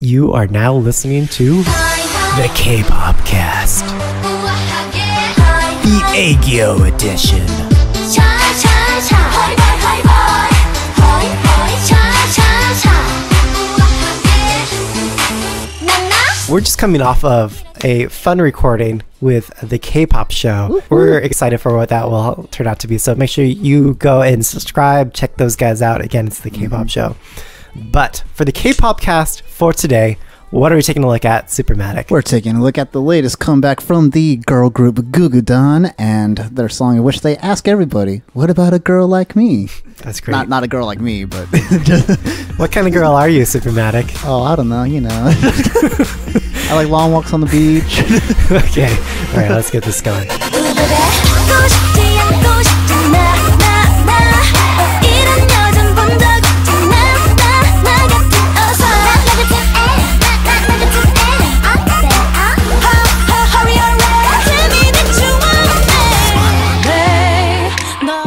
You are now listening to the Kpopcast, the Aegyo edition. We're just coming off of a fun recording with the K-pop show. Woo-hoo. We're excited for what that will turn out to be. So make sure you go and subscribe, check those guys out. Again, it's the K-pop show. But for the Kpopcast for today, what are we taking a look at, Supermatic? We're taking a look at the latest comeback from the girl group Gugudan and their song in which they ask everybody, what about a girl like me? That's great. Not a girl like me, but... What kind of girl are you, Supermatic? Oh, I don't know, you know. I like long walks on the beach. Okay, all right, let's get this going.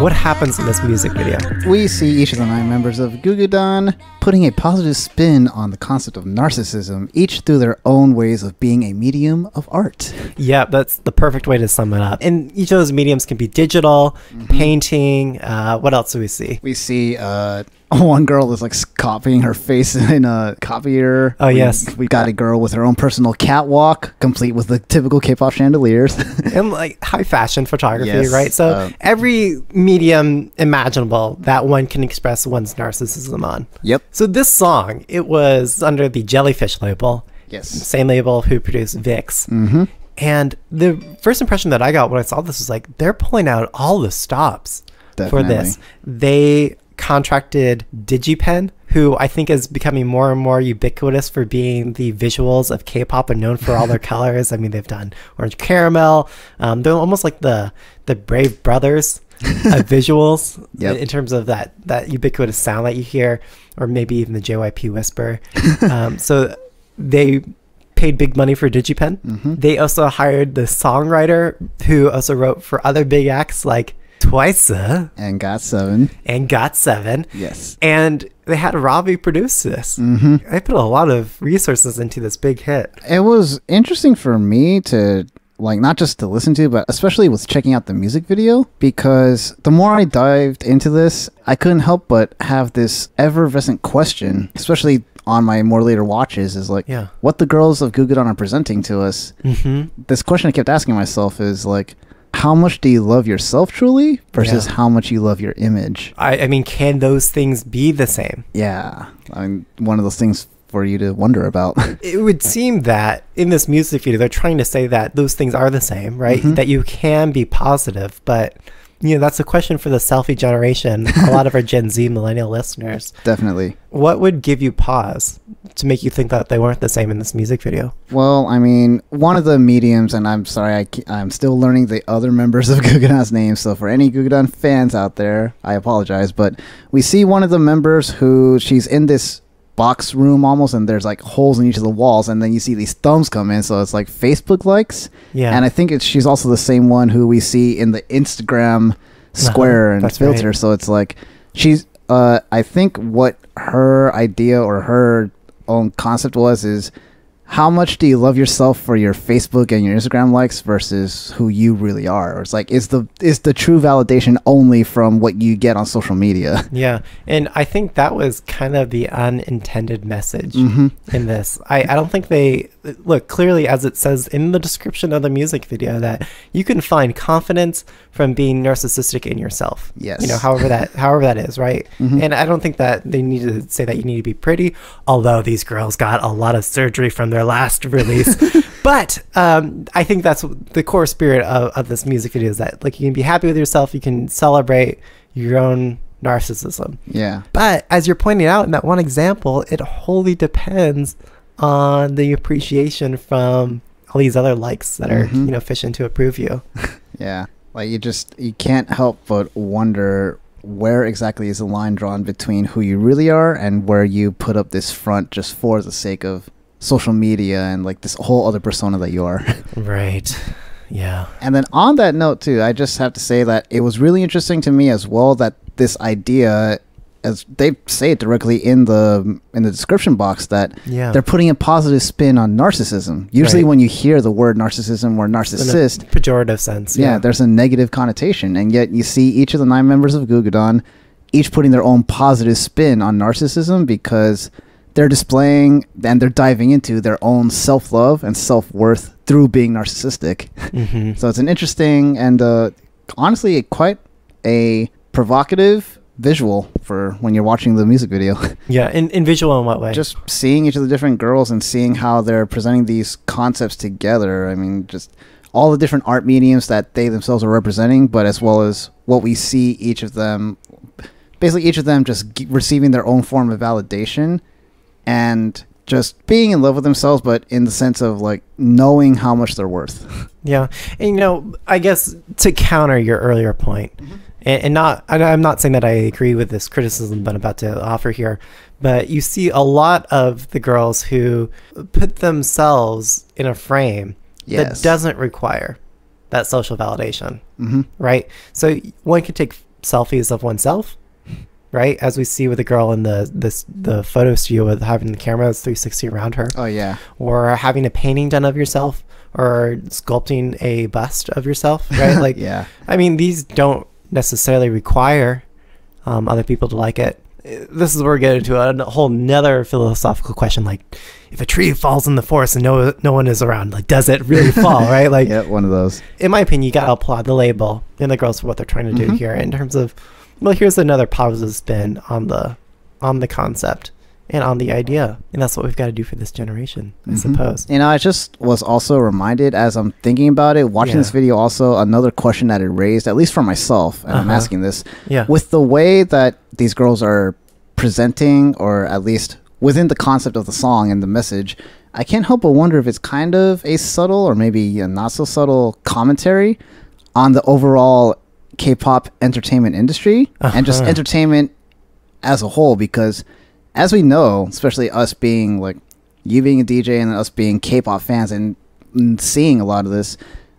What happens in this music video? We see each of the 9 members of Gugudan putting a positive spin on the concept of narcissism, each through their own ways of being a medium of art. Yeah, that's the perfect way to sum it up. And each of those mediums can be digital, painting. What else do we see? We see one girl is like copying her face in a copier. Oh, yes. We got a girl with her own personal catwalk, complete with the typical K-pop chandeliers. And like high fashion photography, yes, right? So every medium imaginable that one can express one's narcissism on. Yep. So this song, it was under the Jellyfish label. Yes. Same label who produced VIX. And the first impression that I got when I saw this was like, they're pulling out all the stops for this. They contracted DigiPen, who I think is becoming more and more ubiquitous for being the visuals of K-pop and known for all their colors. I mean, they've done Orange Caramel. They're almost like the Brave Brothers of visuals in terms of that ubiquitous sound that you hear, or maybe even the JYP whisper. So they paid big money for DigiPen. They also hired the songwriter who also wrote for other big acts like Twice and got7. Yes. And they had Ravi produce this. They put a lot of resources into this big hit. It was interesting for me to like not just to listen to, but especially with checking out the music video, because the more I dived into this, I couldn't help but have this effervescent question, especially on my more later watches, is like, what the girls of Gugudan are presenting to us. This question I kept asking myself is like, how much do you love yourself truly versus how much you love your image? I mean, can those things be the same? Yeah. I mean, one of those things for you to wonder about. It would seem that in this music video, they're trying to say that those things are the same, right? That you can be positive, but you know, that's a question for the selfie generation. A lot of our Gen Z millennial listeners. Definitely. What would give you pause to make you think that they weren't the same in this music video? Well, I mean, one of the mediums, and I'm sorry, I'm still learning the other members of Gugudan's names, so for any Gugudan fans out there, I apologize, but we see one of the members who, she's in this box room almost, and there's like holes in each of the walls, and then you see these thumbs come in, so it's like Facebook likes. And I think she's also the same one who we see in the Instagram square and filter. So it's like she's I think what her idea or her own concept is how much do you love yourself for your Facebook and your Instagram likes versus who you really are? Or it's like, is the true validation only from what you get on social media? Yeah. And I think that was kind of the unintended message in this. I don't think they look clearly, as it says in the description of the music video, that you can find confidence from being narcissistic in yourself. Yes. You know, however that is, right? And I don't think that they need to say that you need to be pretty, although these girls got a lot of surgery from their last release. But I think that's the core spirit of this music video, is that like you can be happy with yourself, you can celebrate your own narcissism. Yeah. But as you're pointing out in that one example, it wholly depends on the appreciation from all these other likes that are, you know, fishing to approve you. Yeah. Like you can't help but wonder where exactly is the line drawn between who you really are and where you put up this front just for the sake of social media and like this whole other persona that you are. Right. Yeah. And then on that note too, I just have to say that it was really interesting to me as well that this idea as they say it directly in the description box, that they're putting a positive spin on narcissism. Usually when you hear the word narcissism or narcissist, in a pejorative sense, there's a negative connotation, and yet you see each of the 9 members of Gugudan each putting their own positive spin on narcissism, because they're displaying and they're diving into their own self-love and self-worth through being narcissistic. So it's an interesting and honestly quite a provocative visual for when you're watching the music video. In visual in what way? Just seeing each of the different girls and seeing how they're presenting these concepts together. I mean, just all the different art mediums that they themselves are representing, but as well as what we see each of them, basically each of them just receiving their own form of validation and just being in love with themselves, but in the sense of like knowing how much they're worth. And I guess to counter your earlier point, and I'm not saying that I agree with this criticism that I'm about to offer here, but you see a lot of the girls who put themselves in a frame that doesn't require that social validation, right? So one can take selfies of oneself, right? As we see with the girl in the photo studio with having the cameras 360 around her. Or having a painting done of yourself, or sculpting a bust of yourself, right? Like, I mean, these don't necessarily require other people to like it. This is where we get into a whole nother philosophical question, like if a tree falls in the forest and no one is around, like does it really fall, right? Like one of those. In my opinion, you gotta applaud the label and the girls for what they're trying to do here in terms of, well, here's another positive spin on the concept and on the idea, and that's what we've got to do for this generation, I suppose. I just was also reminded as I'm thinking about it, watching this video, also another question that it raised, at least for myself, and I'm asking this, with the way that these girls are presenting, or at least within the concept of the song and the message, I can't help but wonder if it's kind of a subtle or maybe a not so subtle commentary on the overall K-pop entertainment industry and just entertainment as a whole, because as we know, especially us being like you being a DJ and us being K-pop fans and seeing a lot of this,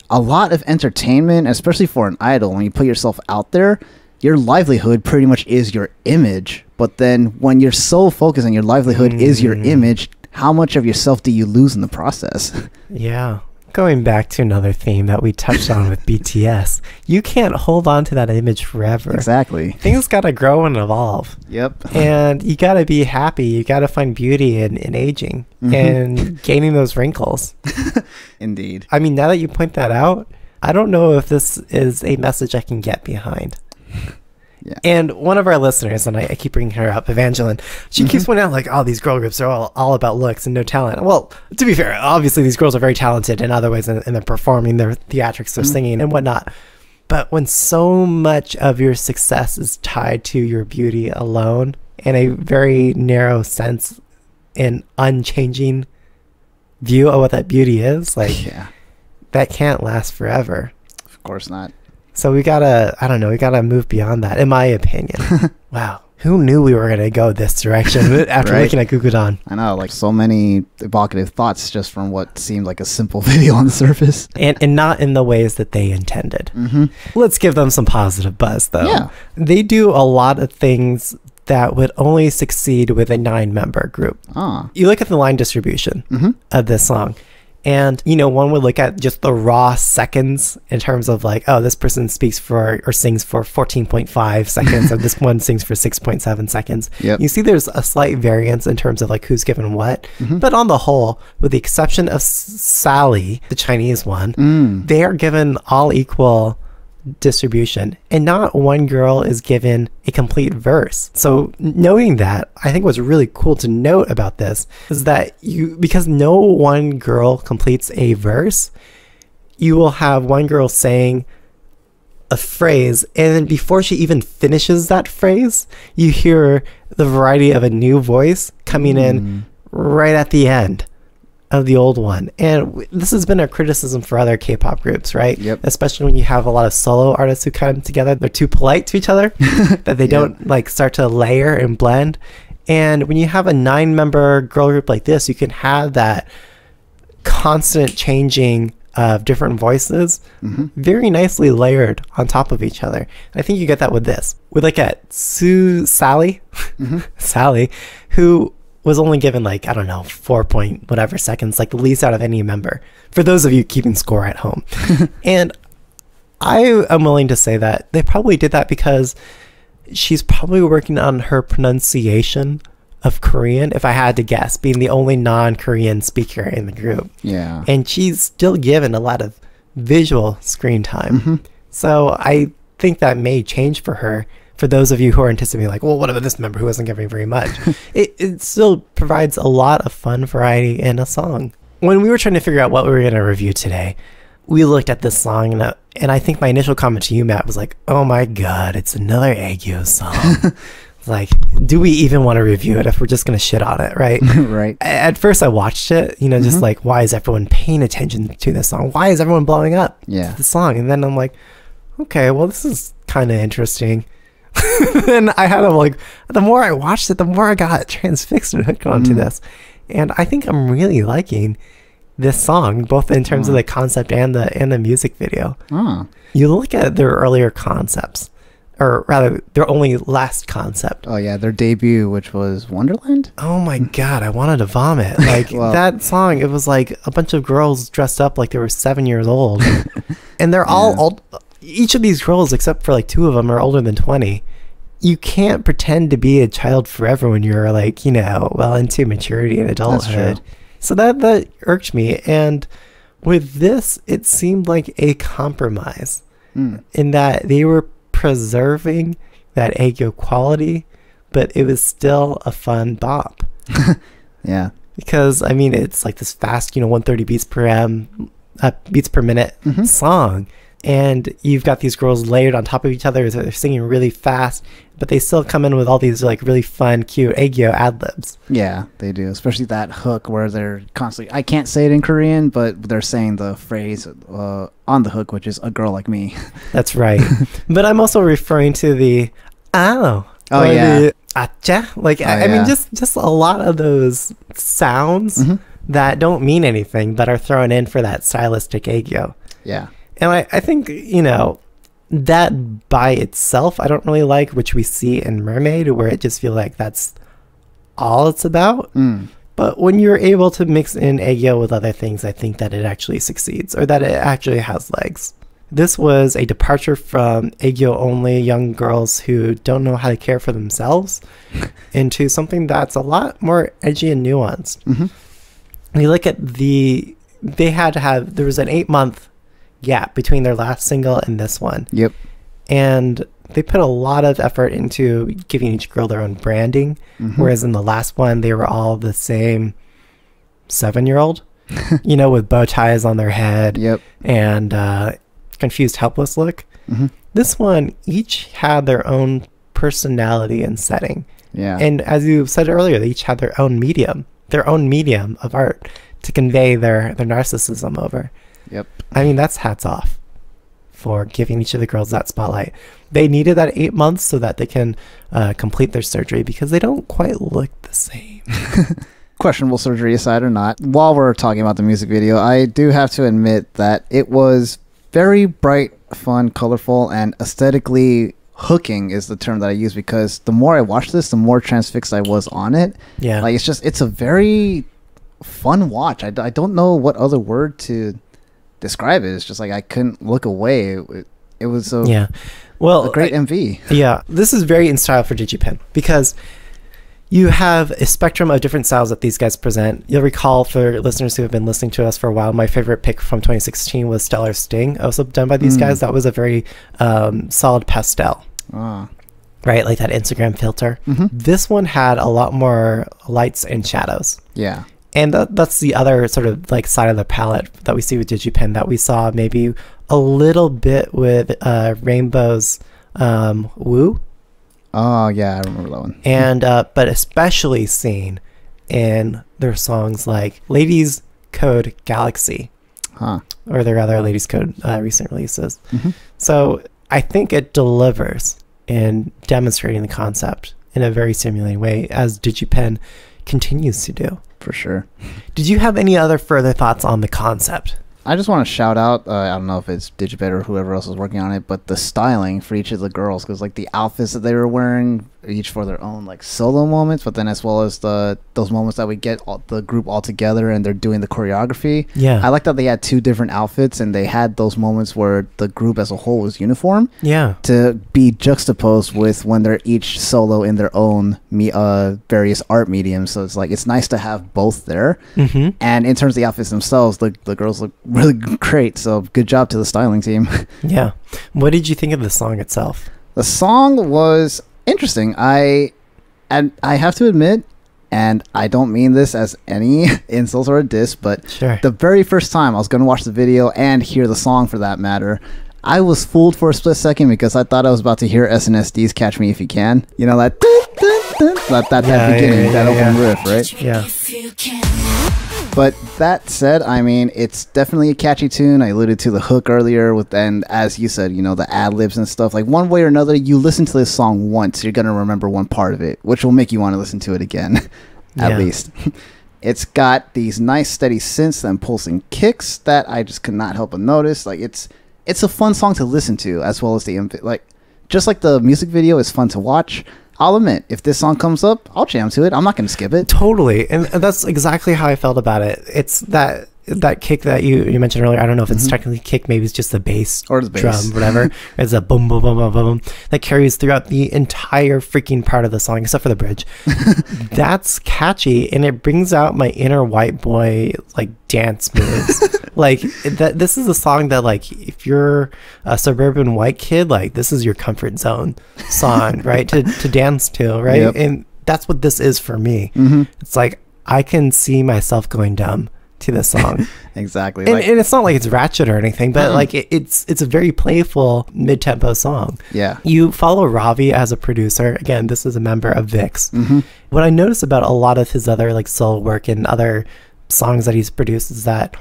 a lot of entertainment, especially for an idol, when you put yourself out there, your livelihood pretty much is your image. But then when you're so focused on your livelihood is your image, how much of yourself do you lose in the process? Going back to another theme that we touched on with BTS, you can't hold on to that image forever. Exactly. Things got to grow and evolve. And you got to be happy. You got to find beauty in aging and gaining those wrinkles. Indeed. I mean, now that you point that out, I don't know if this is a message I can get behind. And one of our listeners, and I keep bringing her up, Evangeline, she keeps pointing out, like, oh, these girl groups are all about looks and no talent. Well, to be fair, obviously these girls are very talented in other ways, and they're performing, their theatrics, they're singing and whatnot. But when so much of your success is tied to your beauty alone, in a very narrow sense, an unchanging view of what that beauty is, like, that can't last forever. Of course not. So we gotta move beyond that, in my opinion. Wow. Who knew we were going to go this direction after looking at Gugudan? I know, like so many evocative thoughts just from what seemed like a simple video on the surface. And not in the ways that they intended. Let's give them some positive buzz, though. They do a lot of things that would only succeed with a 9-member group. You look at the line distribution of this song. And, you know, one would look at just the raw seconds in terms of like, oh, this person speaks for or sings for 14.5 seconds, and this one sings for 6.7 seconds. You see there's a slight variance in terms of like who's given what. But on the whole, with the exception of Sally, the Chinese one, they are given all equal distribution, and not one girl is given a complete verse. So knowing that, I think what's really cool to note about this is that because no one girl completes a verse, you will have one girl saying a phrase, and then before she even finishes that phrase, you hear the variety of a new voice coming in right at the end of the old one. And this has been a criticism for other K-pop groups, right? Especially when you have a lot of solo artists who come together, they're too polite to each other, that they don't like start to layer and blend. And when you have a 9-member girl group like this, you can have that constant changing of different voices very nicely layered on top of each other. I think you get that with this. We look at Sally, Sally, who was only given like, I don't know, 4 point whatever seconds, like the least out of any member, for those of you keeping score at home. And I am willing to say that they probably did that because she's probably working on her pronunciation of Korean, if I had to guess, being the only non-Korean speaker in the group. Yeah. And she's still given a lot of visual screen time. So I think that may change for her. For those of you who are anticipating like, well, what about this member who wasn't giving very much? It still provides a lot of fun variety in a song. When we were trying to figure out what we were going to review today, we looked at this song, and I think my initial comment to you, Matt, was like, oh my God, it's another Aegyo song. Like, do we even want to review it if we're just going to shit on it, right? Right. At first I watched it, you know, just like, why is everyone paying attention to this song? Why is everyone blowing up to the song? And then I'm like, okay, well, this is kind of interesting. And I had like, the more I watched it, the more I got transfixed and hooked onto this. And I think I'm really liking this song, both in terms of the concept and the music video. You look at their earlier concepts, or rather their only last concept. Oh yeah, their debut, which was Wonderland. Oh my God, I wanted to vomit. Like that song, it was like a bunch of girls dressed up like they were 7 years old. And they're all old. Each of these girls, except for like 2 of them, are older than 20. You can't pretend to be a child forever when you're like, you know, well into maturity and adulthood. So that irked me. And with this, it seemed like a compromise in that they were preserving that Aegyo quality, but it was still a fun bop. Yeah. Because, I mean, it's like this fast, you know, 130 beats per minute song. And you've got these girls layered on top of each other. They're singing really fast, but they still come in with all these like really fun, cute Aegyo ad-libs. Yeah, they do. Especially that hook where they're constantly, I can't say it in Korean, but they're saying the phrase on the hook, which is "a girl like me." That's right. But I'm also referring to the the acha. Like, I mean, just a lot of those sounds that don't mean anything, but are thrown in for that stylistic Aegyo. Yeah. And I think, you know, that by itself, I don't really like, which we see in Mermaid, where it just feels like that's all it's about. But when you're able to mix in Aegyo with other things, I think that it actually succeeds, or that it actually has legs. This was a departure from Aegyo-only young girls who don't know how to care for themselves into something that's a lot more edgy and nuanced. You look at there was an 8-month gap between their last single and this one. Yep. And they put a lot of effort into giving each girl their own branding, whereas in the last one they were all the same 7-year-old, you know, with bow ties on their head and confused, helpless look. This one, each had their own personality and setting. Yeah. And as you said earlier, they each had their own medium of art to convey their narcissism over. Yep. I mean, that's hats off for giving each of the girls that spotlight. They needed that 8 months so that they can complete their surgery, because they don't quite look the same. Questionable surgery aside or not, while we're talking about the music video, I do have to admit that it was very bright, fun, colorful, and aesthetically hooking is the term that I use, because the more I watched this, the more transfixed I was on it. Yeah. Like, it's a very fun watch. I don't know what other word to describe it. It's just like I couldn't look away. It was a great MV. Yeah, this is very in style for DigiPen, because you have a spectrum of different styles that these guys present. You'll recall, for listeners who have been listening to us for a while, my favorite pick from 2016 was Stellar Sting, also done by these guys. That was a very solid pastel. Right, like that Instagram filter. This one had a lot more lights and shadows. Yeah. And that's the other sort of like side of the palette that we see with DigiPen, that we saw maybe a little bit with Rainbow's Woo. Oh, yeah, I remember that one. And but especially seen in their songs like Ladies Code Galaxy, or their other Ladies Code recent releases. So I think it delivers in demonstrating the concept in a very stimulating way, as DigiPen continues to do. For sure. Did you have any other further thoughts on the concept? I just want to shout out, I don't know if it's Digibet or whoever else is working on it, but the styling for each of the girls, because like the outfits that they were wearing, each for their own like solo moments, but then as well as those moments that we get the group all together and they're doing the choreography. Yeah. I like that they had two different outfits and they had those moments where the group as a whole was uniform. Yeah. To be juxtaposed with when they're each solo in their own various art mediums. So it's like, it's nice to have both there. Mm-hmm. And in terms of the outfits themselves, the girls look really great. So good job to the styling team. Yeah. What did you think of the song itself? The song was interesting. I have to admit, and I don't mean this as any insult or a diss, but sure. The very first time I was going to watch the video and hear the song for that matter, I was fooled for a split second because I thought I was about to hear SNSD Catch Me If You Can. You know, that beginning, that opening riff, right? Yeah. But that said, I mean, it's definitely a catchy tune. I alluded to the hook earlier and as you said, you know, the ad-libs and stuff. Like one way or another, you listen to this song once, you're going to remember one part of it, which will make you want to listen to it again, at least. It's got these nice steady synths and pulsing kicks that I just could not help but notice. Like it's a fun song to listen to, as well as just like the music video is fun to watch. I'll admit, if this song comes up, I'll jam to it. I'm not going to skip it. Totally. And that's exactly how I felt about it. It's that kick that you mentioned earlier. I don't know if it's technically kick, maybe it's just the bass or the bass. Drum, whatever. It's a boom, boom, boom, boom, boom that carries throughout the entire freaking part of the song, except for the bridge. That's catchy, and it brings out my inner white boy like dance moves. Like this is a song that like if you're a suburban white kid, like this is your comfort zone song, right? to dance to, right? Yep. And that's what this is for me. It's like I can see myself going dumb to this song. Exactly. And it's not like it's ratchet or anything, but like it's a very playful mid-tempo song. Yeah. You follow Ravi as a producer. Again, this is a member of VIX. What I notice about a lot of his other like solo work and other songs that he's produced is that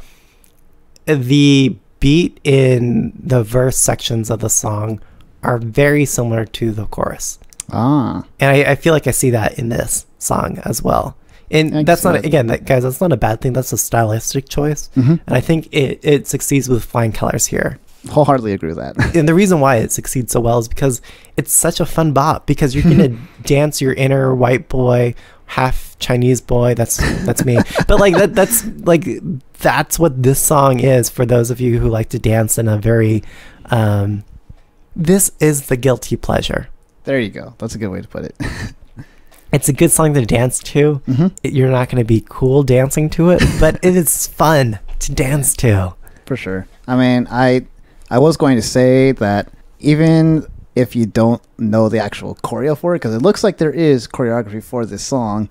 the beat in the verse sections of the song are very similar to the chorus. And I feel like I see that in this song as well. And that's not, again, guys, that's not a bad thing. That's a stylistic choice. And I think it succeeds with flying colors here. Wholeheartedly agree with that. And the reason why it succeeds so well is because it's such a fun bop, because you're going to dance your inner white boy, half Chinese boy. That's me. But like that's what this song is for those of you who like to dance in a very, this is the guilty pleasure. There you go. That's a good way to put it. It's a good song to dance to. You're not going to be cool dancing to it, but it is fun to dance to. For sure. I mean, I was going to say that even if you don't know the actual choreo for it, because it looks like there is choreography for this song,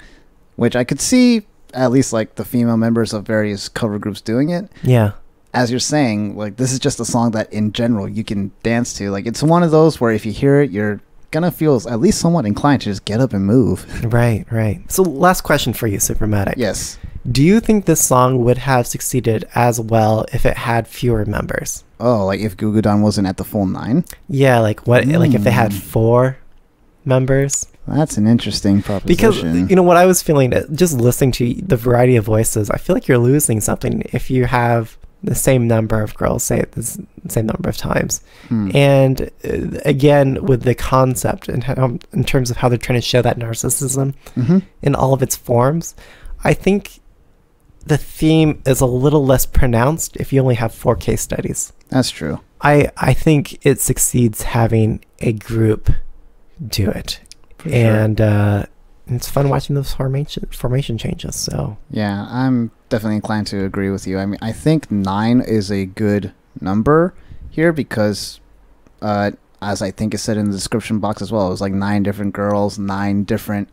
which I could see at least like the female members of various cover groups doing it. Yeah. As you're saying, like this is just a song that in general you can dance to. Like it's one of those where if you hear it, you're gonna feel at least somewhat inclined to just get up and move. Right. So last question for you, Supermatic. Yes. Do you think this song would have succeeded as well if it had fewer members? Oh, like if Gugudan wasn't at the full 9? Yeah, like what? Like if they had 4 members? That's an interesting proposition. Because, you know, what I was feeling, just listening to the variety of voices, I feel like you're losing something if you have the same number of girls say it the same number of times. And again, with the concept and how, in terms of how they're trying to show that narcissism in all of its forms, I think the theme is a little less pronounced if you only have 4 case studies. That's true. I think it succeeds having a group do it. For and it's fun watching those formation changes. So yeah, I'm definitely inclined to agree with you. I mean, I think 9 is a good number here because as I think it said in the description box as well, it was like 9 different girls, 9 different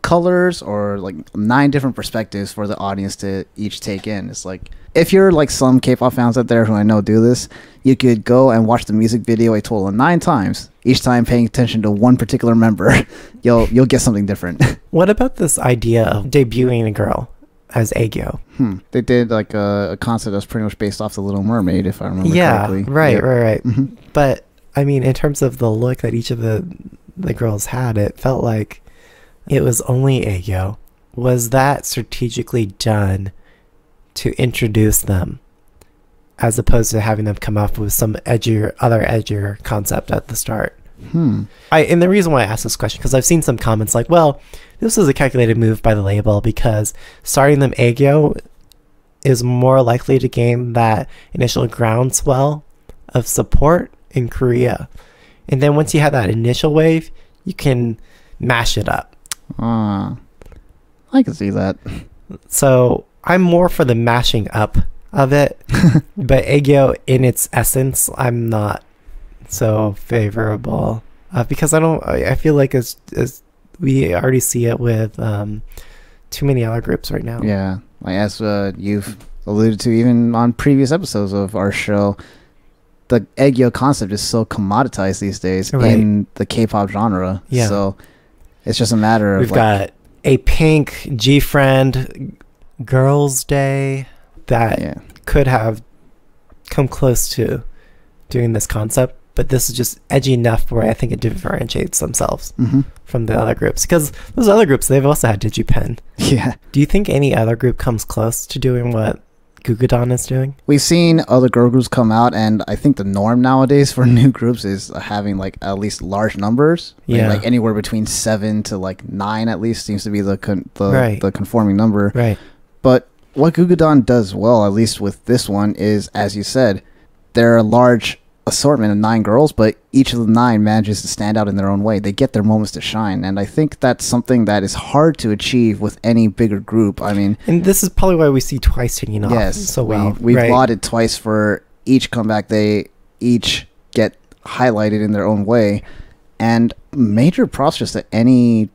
colors, or like 9 different perspectives for the audience to each take in. It's like if you're like some K-pop fans out there who I know do this, you could go and watch the music video a total of 9 times, each time paying attention to one particular member. you'll get something different. What about this idea of debuting a girl as Aegyo? They did like a concept that's pretty much based off The Little Mermaid, if I remember correctly. Right. But I mean, in terms of the look that each of the girls had, it felt like it was only Aegyo. Was that strategically done to introduce them as opposed to having them come up with some edgier concept at the start. And the reason why I asked this question, because I've seen some comments like, well, this was a calculated move by the label because starting them Aegyo is more likely to gain that initial groundswell of support in Korea. And then once you have that initial wave, you can mash it up. I can see that. So I'm more for the mashing up of it, but Aegyo in its essence, I'm not so favorable because I feel like as we already see it with too many other groups right now. Yeah, like as you've alluded to even on previous episodes of our show, the Aegyo concept is so commoditized these days in the K-pop genre. Yeah. So it's just a matter of we've got a pink G-Friend Girls' Day that could have come close to doing this concept, but this is just edgy enough where I think it differentiates themselves from the other groups, because those other groups, they've also had DigiPen. Yeah. Do you think any other group comes close to doing what Gugudan is doing? We've seen other girl groups come out, and I think the norm nowadays for new groups is having like at least large numbers. Like anywhere between 7 to like 9 at least seems to be the conforming number. Right. But what Gugudan does well, at least with this one, is, as you said, they're a large assortment of 9 girls, but each of the 9 manages to stand out in their own way. They get their moments to shine, and I think that's something that is hard to achieve with any bigger group. I mean, and this is probably why we see Twice taking off so well. We've lauded Twice for each comeback. They each get highlighted in their own way, and major props just to any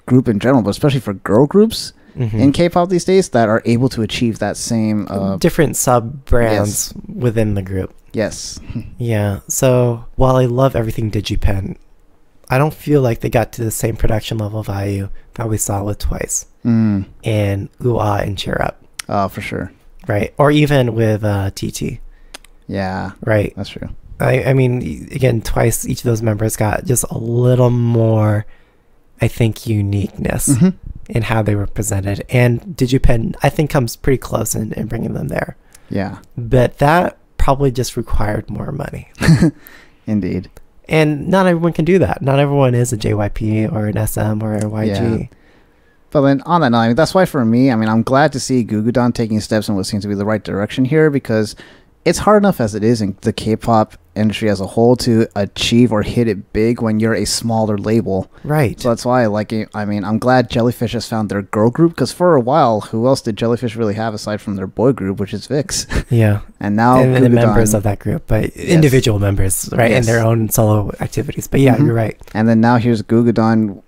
group in general, but especially for girl groups in K-pop these days that are able to achieve that same different sub brands within the group. Yes. Yeah. So while I love everything DigiPen, I don't feel like they got to the same production level value that we saw with Twice and Ooh-Ah and Cheer Up. Oh, for sure. Right. Or even with TT. Yeah. Right. That's true. I mean, again, Twice, each of those members got just a little more, I think, uniqueness in how they were presented. And DigiPen, I think, comes pretty close in bringing them there. Yeah. But that probably just required more money. Indeed. And not everyone can do that. Not everyone is a JYP or an SM or a YG. Yeah. But then on that note, I mean, that's why for me, I mean, I'm glad to see Gugudan taking steps in what seems to be the right direction here, because it's hard enough as it is in the K-pop industry as a whole to achieve or hit it big when you're a smaller label. Right. So that's why I like it. I mean, I'm glad Jellyfish has found their girl group, because for a while, who else did Jellyfish really have aside from their boy group, which is VIX? Yeah. And now and the members of that group, but individual members, right, in their own solo activities. But yeah, you're right. And then now here's Gugudan.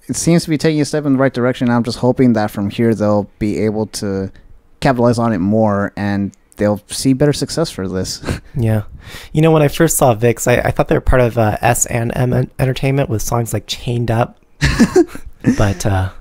It seems to be taking a step in the right direction. I'm just hoping that from here they'll be able to capitalize on it more, and they'll see better success for this. Yeah. You know, when I first saw VIX, I thought they were part of S&M Entertainment with songs like Chained Up. But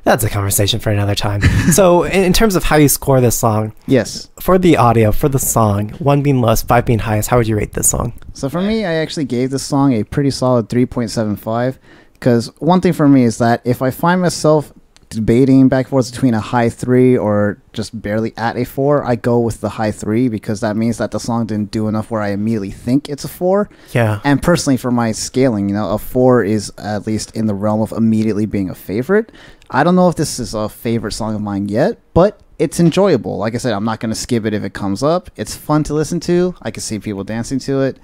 that's a conversation for another time. So in terms of how you score this song, yes, for the audio, for the song, 1 being lowest, 5 being highest, how would you rate this song? So for me, I actually gave this song a pretty solid 3.75, because one thing for me is that if I find myself debating back and forth between a high 3 or just barely at a 4, I go with the high 3, because that means that the song didn't do enough where I immediately think it's a 4. Yeah. And personally, for my scaling, you know, a 4 is at least in the realm of immediately being a favorite. I don't know if this is a favorite song of mine yet, but it's enjoyable. Like I said, I'm not going to skip it if it comes up. It's fun to listen to. I can see people dancing to it.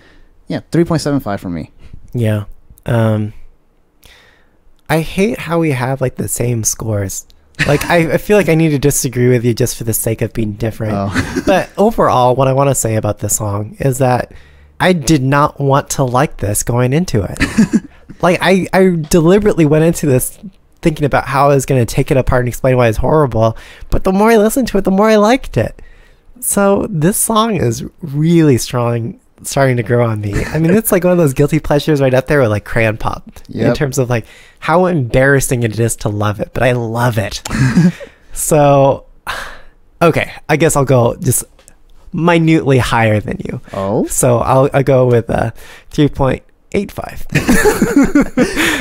Yeah, 3.75 for me. Yeah. I hate how we have like the same scores. Like I feel like I need to disagree with you just for the sake of being different. Oh. But overall, what I want to say about this song is that I did not want to like this going into it. Like I deliberately went into this thinking about how I was going to take it apart and explain why it's horrible. But the more I listened to it, the more I liked it. So this song is really starting to grow on me. I mean, it's like one of those guilty pleasures right up there with like Crayon Pop in terms of like how embarrassing it is to love it, but I love it. So, okay, I guess I'll go just minutely higher than you. Oh, so I'll go with 3.85.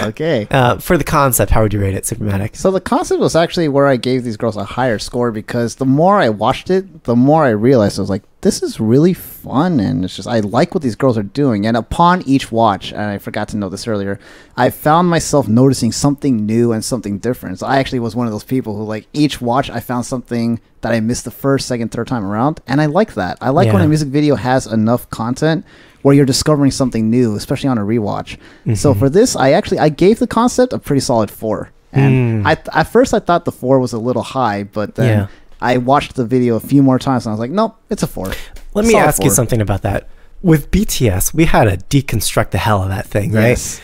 Okay. For the concept, how would you rate it, Supermatic? So the concept was actually where I gave these girls a higher score, because the more I watched it, the more I realized I was like, this is really fun, and it's just I like what these girls are doing. And upon each watch, and I forgot to note this earlier, I found myself noticing something new and something different. So I actually was one of those people who, like, each watch I found something that I missed the first, second, third time around, and I like that. I like when a music video has enough content where you're discovering something new, especially on a rewatch. So for this, I gave the concept a pretty solid 4. And at first I thought the 4 was a little high, but then I watched the video a few more times and I was like, nope, it's a 4. Let me ask you something about that. With BTS, we had to deconstruct the hell of that thing, right? Yes.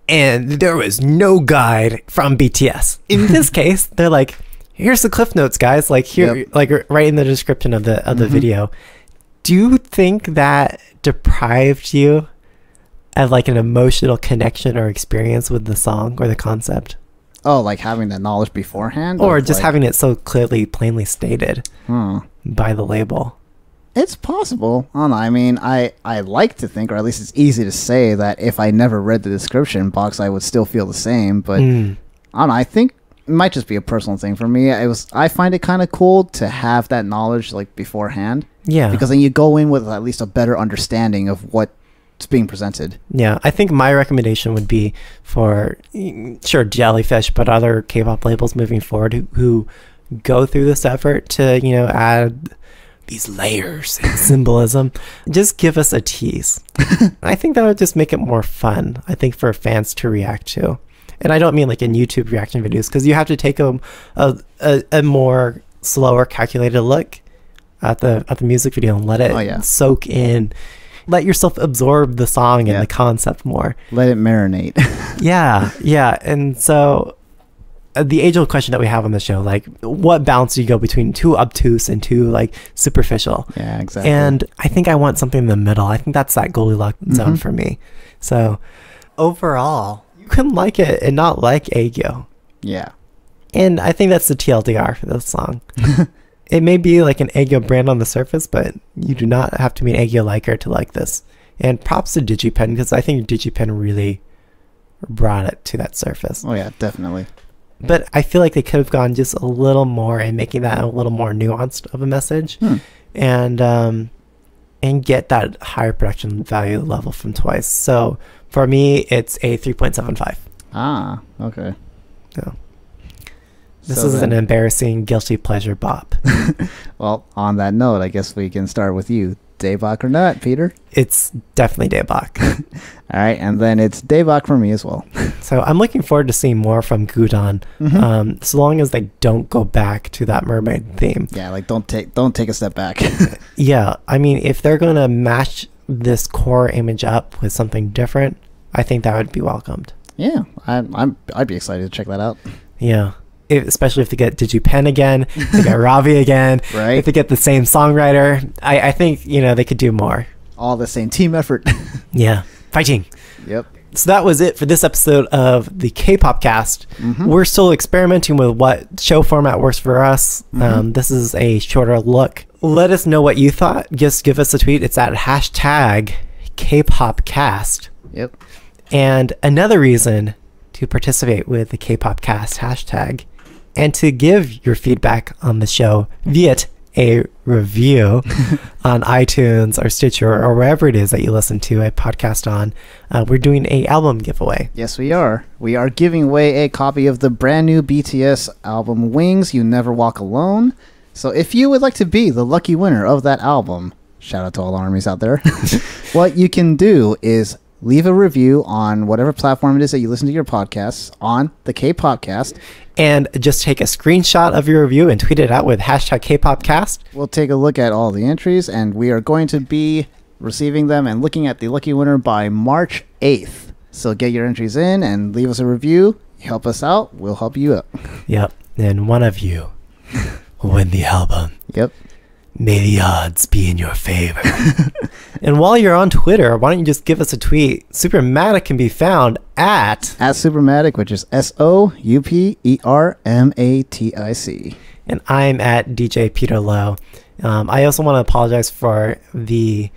And there was no guide from BTS. In this case, they're like, here's the cliff notes, guys. Like here, like right in the description of the video. Do you think that deprived you of like an emotional connection or experience with the song or the concept? Oh, like having that knowledge beforehand? Or just like, having it so clearly, plainly stated by the label? It's possible. I don't know. I mean, I like to think, or at least it's easy to say, that if I never read the description box, I would still feel the same. But I don't know. I think it might just be a personal thing for me. I find it kind of cool to have that knowledge like beforehand. Yeah. Because then you go in with at least a better understanding of what's being presented. Yeah, I think my recommendation would be for, sure, Jellyfish, but other K-pop labels moving forward who go through this effort to, you know, add these layers and symbolism. Just give us a tease. I think that would just make it more fun, I think, for fans to react to. And I don't mean like in YouTube reaction videos, because you have to take a more slower, calculated look at the music video and let it soak in. Let yourself absorb the song and the concept more. Let it marinate. Yeah. And so the age-old question that we have on the show, like, what balance do you go between too obtuse and too like superficial? Yeah, exactly. And I think I want something in the middle. I think that's that Goldilocks zone for me. So overall, you can like it and not like Aegyo. Yeah. And I think that's the TLDR for this song. It may be like an Aegyo brand on the surface, but you do not have to be an Aegyo liker to like this. And props to DigiPen, because I think DigiPen really brought it to that surface. Oh yeah, definitely. But I feel like they could have gone just a little more and making that a little more nuanced of a message, and get that higher production value level from Twice. So for me, it's a 3.75. Ah, okay. Yeah. This is an embarrassing guilty pleasure bop. Well, on that note, I guess we can start with you. Daebak or not, Peter? It's definitely Daebak. All right, and then it's Daebak for me as well. So I'm looking forward to seeing more from Gugudan, so long as they don't go back to that mermaid theme. Yeah, like don't take a step back. Yeah, I mean, if they're going to match this core image up with something different, I think that would be welcomed. Yeah, I'd be excited to check that out. Yeah. Especially if they get DigiPen again, they get Ravi again, right? If they get the same songwriter, I think, you know, they could do more. All the same team effort. Yeah, fighting. Yep. So that was it for this episode of the Kpopcast. We're still experimenting with what show format works for us. This is a shorter look. Let us know what you thought. Just give us a tweet. It's at hashtag Kpopcast. Yep. And another reason to participate with the Kpopcast hashtag and to give your feedback on the show via a review on iTunes or Stitcher or wherever it is that you listen to a podcast on. We're doing a album giveaway. Yes, we are. We are giving away a copy of the brand new BTS album Wings, You Never Walk Alone. So if you would like to be the lucky winner of that album, shout out to all armies out there, what you can do is leave a review on whatever platform it is that you listen to your podcasts on the Kpopcast. And just take a screenshot of your review and tweet it out with hashtag Kpopcast. We'll take a look at all the entries, and we are going to be receiving them and looking at the lucky winner by March 8th. So get your entries in and leave us a review. Help us out. We'll help you out. Yep. And one of you will win the album. Yep. May the odds be in your favor. And while you're on Twitter, why don't you just give us a tweet? Supermatic can be found at Supermatic, which is SOUPERMATIC. And I'm at DJ Peter Lowe. I also want to apologize for the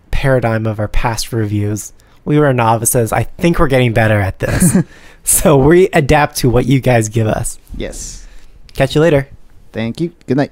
paradigm of our past reviews. We were novices. I think we're getting better at this. So we adapt to what you guys give us. Yes. Catch you later. Thank you. Good night.